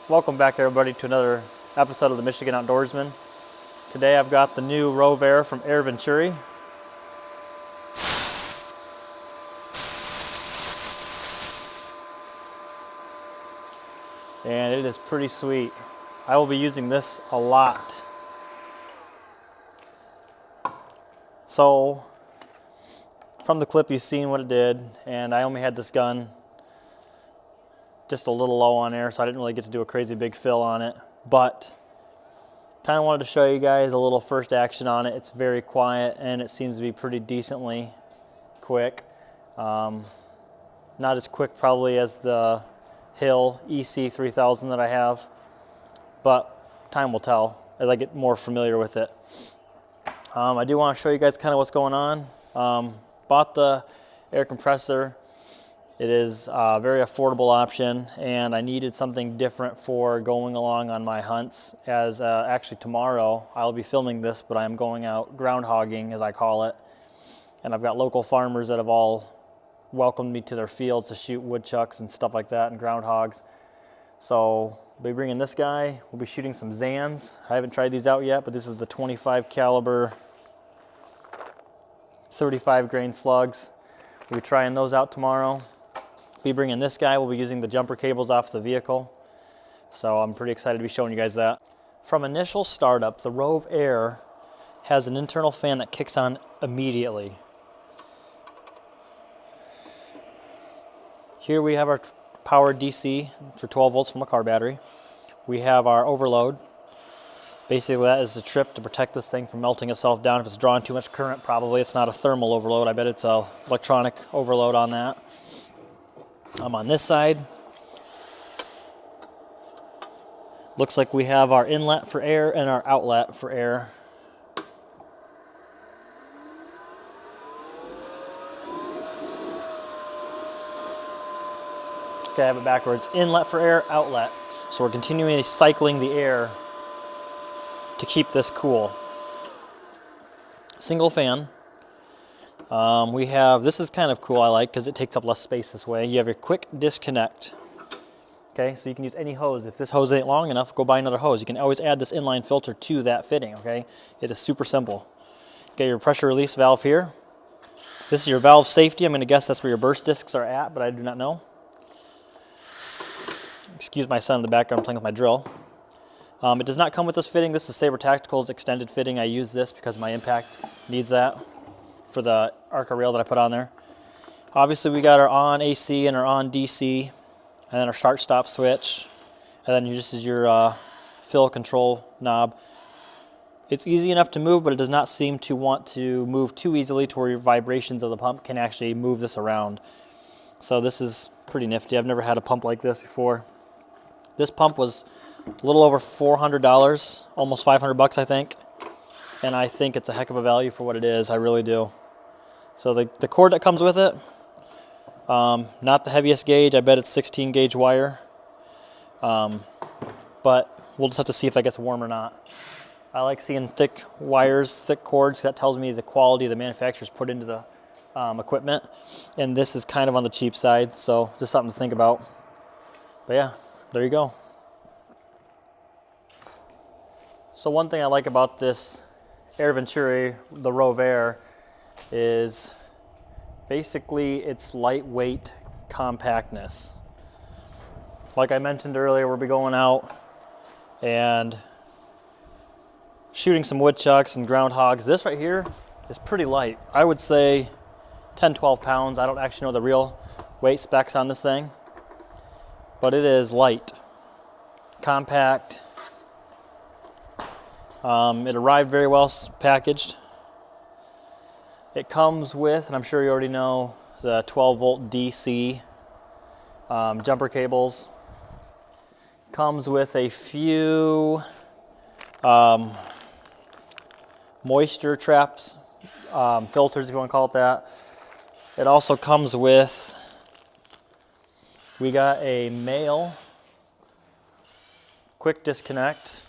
Welcome back everybody to another episode of the Michigan Outdoorsman. Today I've got the new RovAir from Air Venturi. And it is pretty sweet. I will be using this a lot. So from the clip you've seen what it did, and I only had this gun just a little low on air, so I didn't really get to do a crazy big fill on it, but kind of wanted to show you guys a little first action on it. It's very quiet and it seems to be pretty decently quick. Not as quick probably as the Hill EC 3000 that I have, but time will tell as I get more familiar with it. I do want to show you guys kind of what's going on. Bought the air compressor. It is a very affordable option, and I needed something different for going along on my hunts, as actually tomorrow I'll be filming this, but I'm going out ground hogging, as I call it, and I've got local farmers that have all welcomed me to their fields to shoot woodchucks and stuff like that and groundhogs. So we'll be bringing this guy. We'll be shooting some Zans. I haven't tried these out yet, but this is the 25 caliber 35 grain slugs. We'll be trying those out tomorrow. Be bringing this guy. We'll be using the jumper cables off the vehicle, so I'm pretty excited to be showing you guys that. From initial startup, the RovAir has an internal fan that kicks on immediately. Here we have our power DC for 12 volts from a car battery. We have our overload. Basically that is a trip to protect this thing from melting itself down if it's drawing too much current. Probably it's not a thermal overload. I bet it's a electronic overload on that. On this side, looks like we have our inlet for air and our outlet for air. Okay, I have it backwards. Inlet for air, outlet. So we're continually cycling the air to keep this cool. Single fan. We have, this is kind of cool, I like, because it takes up less space this way. You have your quick disconnect. Okay, so you can use any hose. If this hose ain't long enough, go buy another hose. You can always add this inline filter to that fitting, okay? It is super simple. Okay, your pressure release valve here. This is your valve safety. I'm going to guess that's where your burst discs are at, but I do not know. Excuse my son in the background playing with my drill. It does not come with this fitting. This is Saber Tactical's extended fitting. I use this because my impact needs that for the ARCA rail that I put on there. Obviously we got our on AC and our on DC, and then our start stop switch, and then this is your fill control knob. It's easy enough to move, but it does not seem to want to move too easily to where your vibrations of the pump can actually move this around. So this is pretty nifty. I've never had a pump like this before. This pump was a little over $400, almost 500 bucks I think, and I think it's a heck of a value for what it is. I really do. So the cord that comes with it, not the heaviest gauge. I bet it's 16 gauge wire, but we'll just have to see if that gets warm or not. I like seeing thick wires, thick cords. That tells me the quality the manufacturer's put into the equipment, and this is kind of on the cheap side, so just something to think about. But yeah, there you go. So one thing I like about this Air Venturi, the RovAir, is basically its lightweight compactness. Like I mentioned earlier, we'll be going out and shooting some woodchucks and groundhogs. This right here is pretty light. I would say 10, 12 pounds. I don't actually know the real weight specs on this thing, but it is light, compact. It arrived very well packaged. It comes with, and I'm sure you already know, the 12 volt DC jumper cables. Comes with a few moisture traps, filters if you want to call it that. It also comes with, we got a male quick disconnect.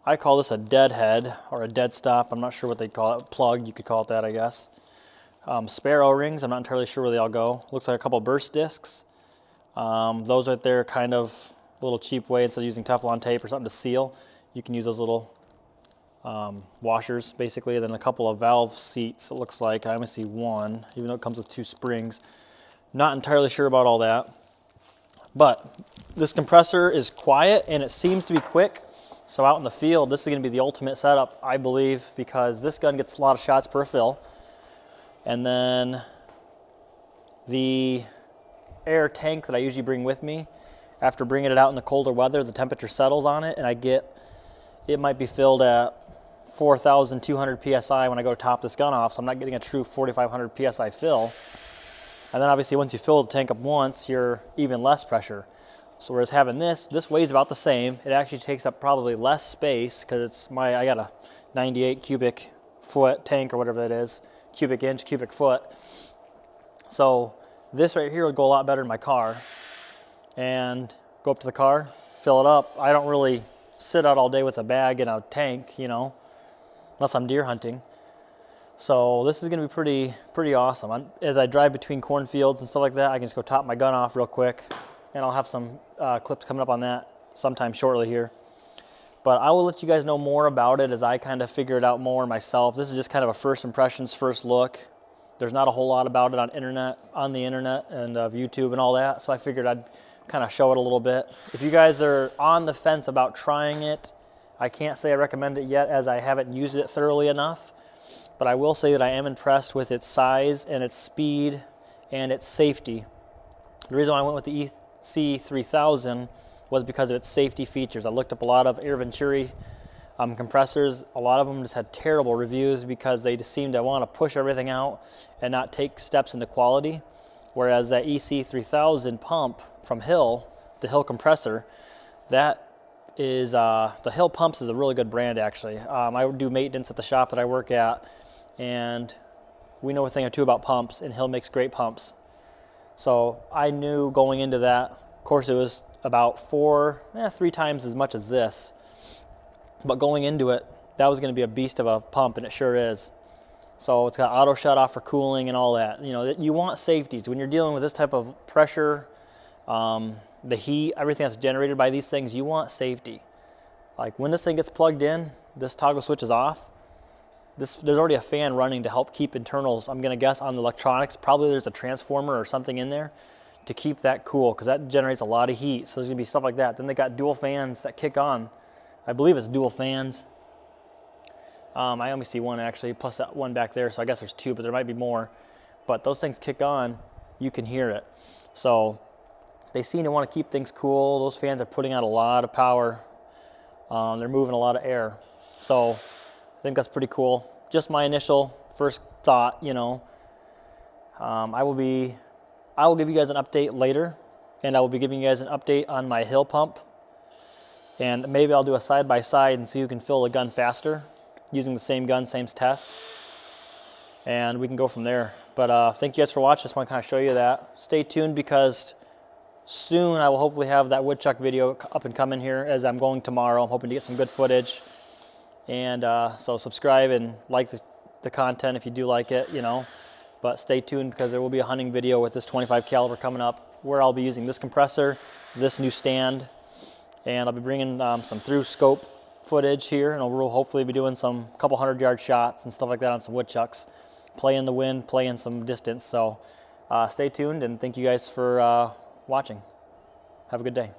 I call this a deadhead or a dead stop. I'm not sure what they call it. Plug, you could call it that, I guess. Spare O-rings, I'm not entirely sure where they all go. Looks like a couple burst discs. Those right there, kind of a little cheap way, instead of using Teflon tape or something to seal, you can use those little washers basically. And then a couple of valve seats, it looks like. I only see one, even though it comes with 2 springs. Not entirely sure about all that. But this compressor is quiet and it seems to be quick. So out in the field, this is going to be the ultimate setup, I believe, because this gun gets a lot of shots per fill. And then the air tank that I usually bring with me, after bringing it out in the colder weather, the temperature settles on it, and it might be filled at 4,200 PSI when I go to top this gun off, so I'm not getting a true 4,500 PSI fill. And then obviously once you fill the tank up once, you're even less pressure. So whereas having this weighs about the same. It actually takes up probably less space because I got a 98 cubic foot tank or whatever that is, cubic inch, cubic foot. So this right here would go a lot better in my car. And go up to the car, fill it up. I don't really sit out all day with a bag and a tank, you know, unless I'm deer hunting. So this is going to be pretty awesome. As I drive between cornfields and stuff like that, I can just go top my gun off real quick. And I'll have some clips coming up on that sometime shortly here. But I will let you guys know more about it as I kind of figure it out more myself. This is just kind of a first impressions, first look. There's not a whole lot about it on the internet and YouTube and all that. So I figured I'd kind of show it a little bit. If you guys are on the fence about trying it, I can't say I recommend it yet as I haven't used it thoroughly enough. But I will say that I am impressed with its size and its speed and its safety. The reason why I went with the EC3000 was because of its safety features. I looked up a lot of Air Venturi compressors. A lot of them just had terrible reviews because they just seemed to want to push everything out and not take steps into quality. Whereas that EC3000 pump from Hill, the Hill compressor, that is, the Hill pumps is a really good brand actually. I do maintenance at the shop that I work at, and we know a thing or two about pumps, and Hill makes great pumps. So I knew going into that, of course it was about 3 times as much as this, but going into it, that was going to be a beast of a pump, and it sure is. So it's got auto shut off for cooling and all that. You know, you want safeties when you're dealing with this type of pressure, the heat, everything that's generated by these things. You want safety. Like when this thing gets plugged in, this toggle switch is off. There's already a fan running to help keep internals. I'm gonna guess on the electronics, probably there's a transformer or something in there to keep that cool, because that generates a lot of heat. So there's gonna be stuff like that. Then they got dual fans that kick on. I believe it's dual fans. I only see one actually, plus that one back there, so I guess there's 2, but there might be more. But those things kick on, you can hear it. So they seem to want to keep things cool. Those fans are putting out a lot of power. They're moving a lot of air. So I think that's pretty cool. Just my initial first thought, you know. I will give you guys an update later, and I will be giving you guys an update on my Hill pump. And maybe I'll do a side-by-side and see who can fill the gun faster using the same gun, same test. And we can go from there. But thank you guys for watching. Just want to kind of show you that. Stay tuned because soon I will hopefully have that woodchuck video up and coming here as I'm going tomorrow. I'm hoping to get some good footage. And so subscribe and like the content if you do like it, you know. But stay tuned because there will be a hunting video with this 25 caliber coming up where I'll be using this compressor, this new stand, and I'll be bringing some through scope footage here, and we'll hopefully be doing some couple 100-yard shots and stuff like that on some woodchucks. Play in the wind, play in some distance. So stay tuned, and thank you guys for watching. Have a good day.